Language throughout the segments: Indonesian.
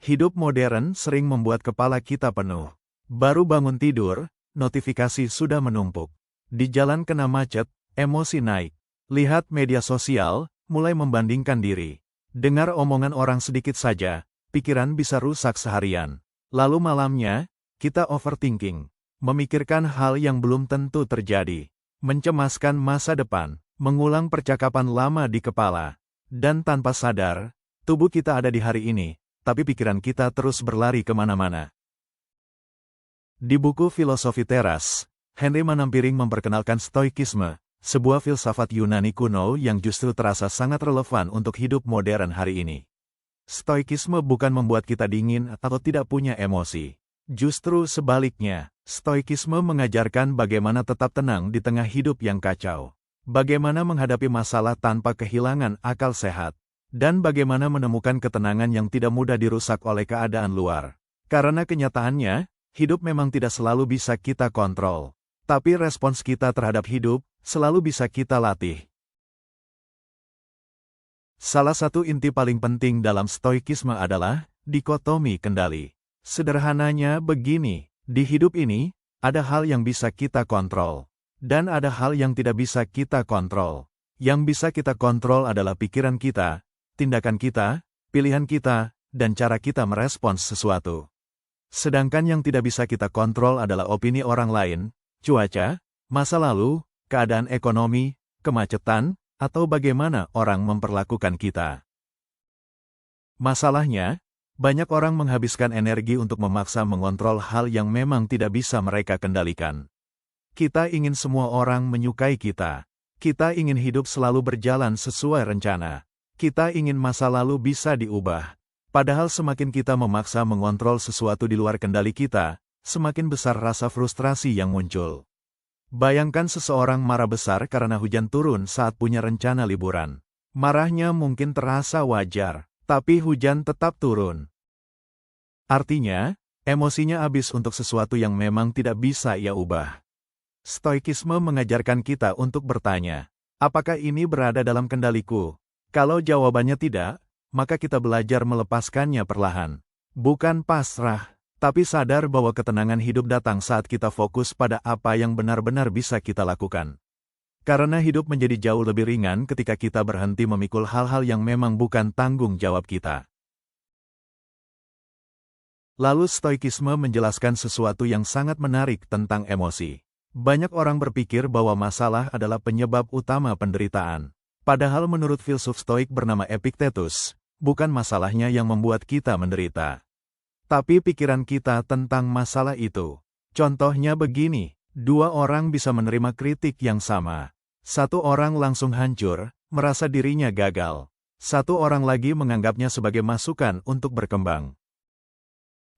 Hidup modern sering membuat kepala kita penuh. Baru bangun tidur, notifikasi sudah menumpuk. Di jalan kena macet, emosi naik. Lihat media sosial, mulai membandingkan diri. Dengar omongan orang sedikit saja, pikiran bisa rusak seharian. Lalu malamnya, kita overthinking. Memikirkan hal yang belum tentu terjadi. Mencemaskan masa depan, mengulang percakapan lama di kepala. Dan tanpa sadar, tubuh kita ada di hari ini, tapi pikiran kita terus berlari kemana-mana. Di buku Filosofi Teras, Henry Manampiring memperkenalkan Stoikisme, sebuah filsafat Yunani kuno yang justru terasa sangat relevan untuk hidup modern hari ini. Stoikisme bukan membuat kita dingin atau tidak punya emosi. Justru sebaliknya, Stoikisme mengajarkan bagaimana tetap tenang di tengah hidup yang kacau. Bagaimana menghadapi masalah tanpa kehilangan akal sehat. Dan bagaimana menemukan ketenangan yang tidak mudah dirusak oleh keadaan luar. Karena kenyataannya, hidup memang tidak selalu bisa kita kontrol. Tapi respons kita terhadap hidup, selalu bisa kita latih. Salah satu inti paling penting dalam Stoikisme adalah dikotomi kendali. Sederhananya begini, di hidup ini, ada hal yang bisa kita kontrol. Dan ada hal yang tidak bisa kita kontrol. Yang bisa kita kontrol adalah pikiran kita, tindakan kita, pilihan kita, dan cara kita merespons sesuatu. Sedangkan yang tidak bisa kita kontrol adalah opini orang lain, cuaca, masa lalu, keadaan ekonomi, kemacetan, atau bagaimana orang memperlakukan kita. Masalahnya, banyak orang menghabiskan energi untuk memaksa mengontrol hal yang memang tidak bisa mereka kendalikan. Kita ingin semua orang menyukai kita. Kita ingin hidup selalu berjalan sesuai rencana. Kita ingin masa lalu bisa diubah. Padahal semakin kita memaksa mengontrol sesuatu di luar kendali kita, semakin besar rasa frustrasi yang muncul. Bayangkan seseorang marah besar karena hujan turun saat punya rencana liburan. Marahnya mungkin terasa wajar, tapi hujan tetap turun. Artinya, emosinya habis untuk sesuatu yang memang tidak bisa ia ubah. Stoikisme mengajarkan kita untuk bertanya, apakah ini berada dalam kendaliku? Kalau jawabannya tidak, maka kita belajar melepaskannya perlahan. Bukan pasrah, tapi sadar bahwa ketenangan hidup datang saat kita fokus pada apa yang benar-benar bisa kita lakukan. Karena hidup menjadi jauh lebih ringan ketika kita berhenti memikul hal-hal yang memang bukan tanggung jawab kita. Lalu Stoikisme menjelaskan sesuatu yang sangat menarik tentang emosi. Banyak orang berpikir bahwa masalah adalah penyebab utama penderitaan. Padahal menurut filsuf Stoik bernama Epictetus, bukan masalahnya yang membuat kita menderita. Tapi pikiran kita tentang masalah itu. Contohnya begini, dua orang bisa menerima kritik yang sama. Satu orang langsung hancur, merasa dirinya gagal. Satu orang lagi menganggapnya sebagai masukan untuk berkembang.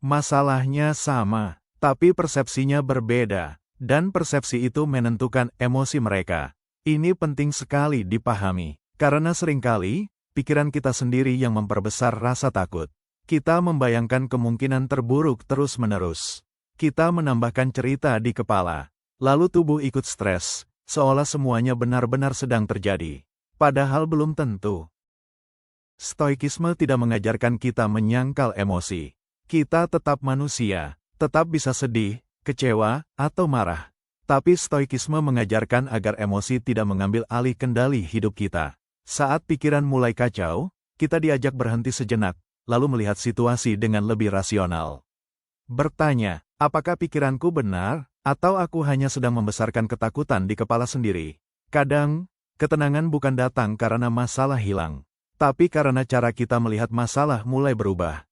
Masalahnya sama, tapi persepsinya berbeda, dan persepsi itu menentukan emosi mereka. Ini penting sekali dipahami, karena seringkali, pikiran kita sendiri yang memperbesar rasa takut. Kita membayangkan kemungkinan terburuk terus-menerus. Kita menambahkan cerita di kepala, lalu tubuh ikut stres, seolah semuanya benar-benar sedang terjadi. Padahal belum tentu. Stoikisme tidak mengajarkan kita menyangkal emosi. Kita tetap manusia, tetap bisa sedih, kecewa, atau marah. Tapi Stoikisme mengajarkan agar emosi tidak mengambil alih kendali hidup kita. Saat pikiran mulai kacau, kita diajak berhenti sejenak, lalu melihat situasi dengan lebih rasional. Bertanya, apakah pikiranku benar, atau aku hanya sedang membesarkan ketakutan di kepala sendiri? Kadang, ketenangan bukan datang karena masalah hilang, tapi karena cara kita melihat masalah mulai berubah.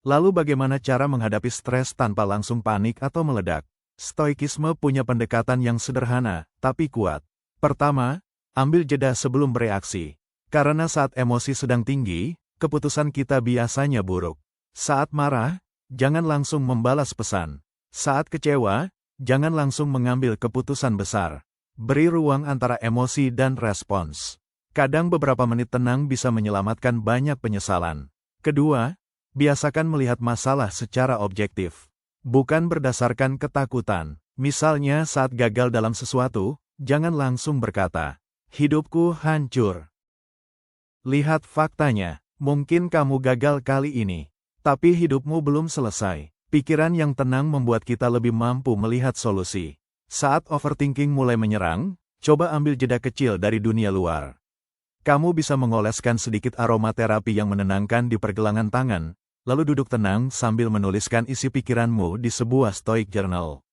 Lalu bagaimana cara menghadapi stres tanpa langsung panik atau meledak? Stoikisme punya pendekatan yang sederhana, tapi kuat. Pertama, ambil jeda sebelum bereaksi. Karena saat emosi sedang tinggi, keputusan kita biasanya buruk. Saat marah, jangan langsung membalas pesan. Saat kecewa, jangan langsung mengambil keputusan besar. Beri ruang antara emosi dan respons. Kadang beberapa menit tenang bisa menyelamatkan banyak penyesalan. Kedua, biasakan melihat masalah secara objektif, bukan berdasarkan ketakutan. Misalnya saat gagal dalam sesuatu, jangan langsung berkata, "Hidupku hancur." Lihat faktanya, Mungkin kamu gagal kali ini, tapi hidupmu belum selesai. Pikiran yang tenang membuat kita lebih mampu melihat solusi. Saat overthinking mulai menyerang, coba ambil jeda kecil dari dunia luar. Kamu bisa mengoleskan sedikit aromaterapi yang menenangkan di pergelangan tangan, lalu duduk tenang sambil menuliskan isi pikiranmu di sebuah stoic journal.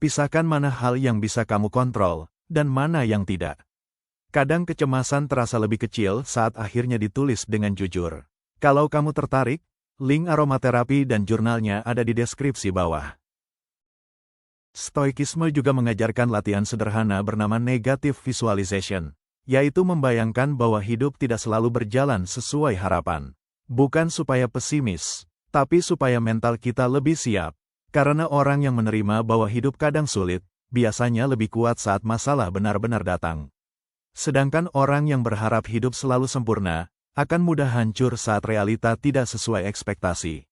Pisahkan mana hal yang bisa kamu kontrol, dan mana yang tidak. Kadang kecemasan terasa lebih kecil saat akhirnya ditulis dengan jujur. Kalau kamu tertarik, link aromaterapi dan jurnalnya ada di deskripsi bawah. Stoikisme juga mengajarkan latihan sederhana bernama negative visualization, yaitu membayangkan bahwa hidup tidak selalu berjalan sesuai harapan. Bukan supaya pesimis, tapi supaya mental kita lebih siap. Karena orang yang menerima bahwa hidup kadang sulit, biasanya lebih kuat saat masalah benar-benar datang. Sedangkan orang yang berharap hidup selalu sempurna, akan mudah hancur saat realita tidak sesuai ekspektasi.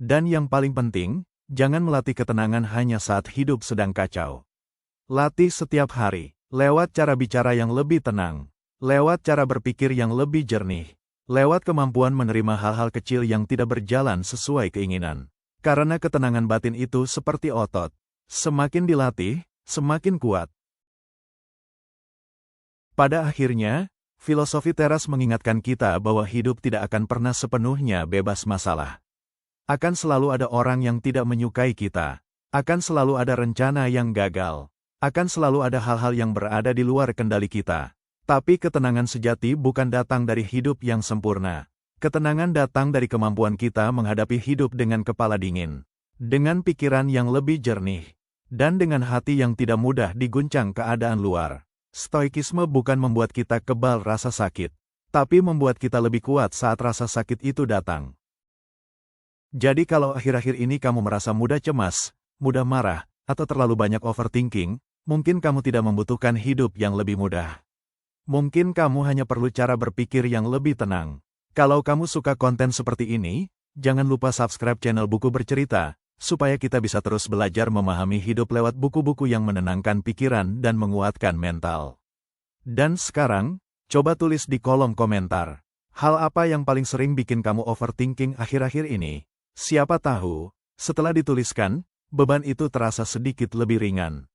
Dan yang paling penting, jangan melatih ketenangan hanya saat hidup sedang kacau. Latih setiap hari, lewat cara bicara yang lebih tenang, lewat cara berpikir yang lebih jernih, lewat kemampuan menerima hal-hal kecil yang tidak berjalan sesuai keinginan. Karena ketenangan batin itu seperti otot, semakin dilatih, semakin kuat. Pada akhirnya, filosofi teras mengingatkan kita bahwa hidup tidak akan pernah sepenuhnya bebas masalah. Akan selalu ada orang yang tidak menyukai kita. Akan selalu ada rencana yang gagal. Akan selalu ada hal-hal yang berada di luar kendali kita. Tapi ketenangan sejati bukan datang dari hidup yang sempurna. Ketenangan datang dari kemampuan kita menghadapi hidup dengan kepala dingin. Dengan pikiran yang lebih jernih. Dan dengan hati yang tidak mudah diguncang keadaan luar. Stoikisme bukan membuat kita kebal rasa sakit, tapi membuat kita lebih kuat saat rasa sakit itu datang. Jadi kalau akhir-akhir ini kamu merasa mudah cemas, mudah marah, atau terlalu banyak overthinking, mungkin kamu tidak membutuhkan hidup yang lebih mudah. Mungkin kamu hanya perlu cara berpikir yang lebih tenang. Kalau kamu suka konten seperti ini, jangan lupa subscribe channel Buku Bercerita, supaya kita bisa terus belajar memahami hidup lewat buku-buku yang menenangkan pikiran dan menguatkan mental. Dan sekarang, coba tulis di kolom komentar. Hal apa yang paling sering bikin kamu overthinking akhir-akhir ini? Siapa tahu, setelah dituliskan, beban itu terasa sedikit lebih ringan.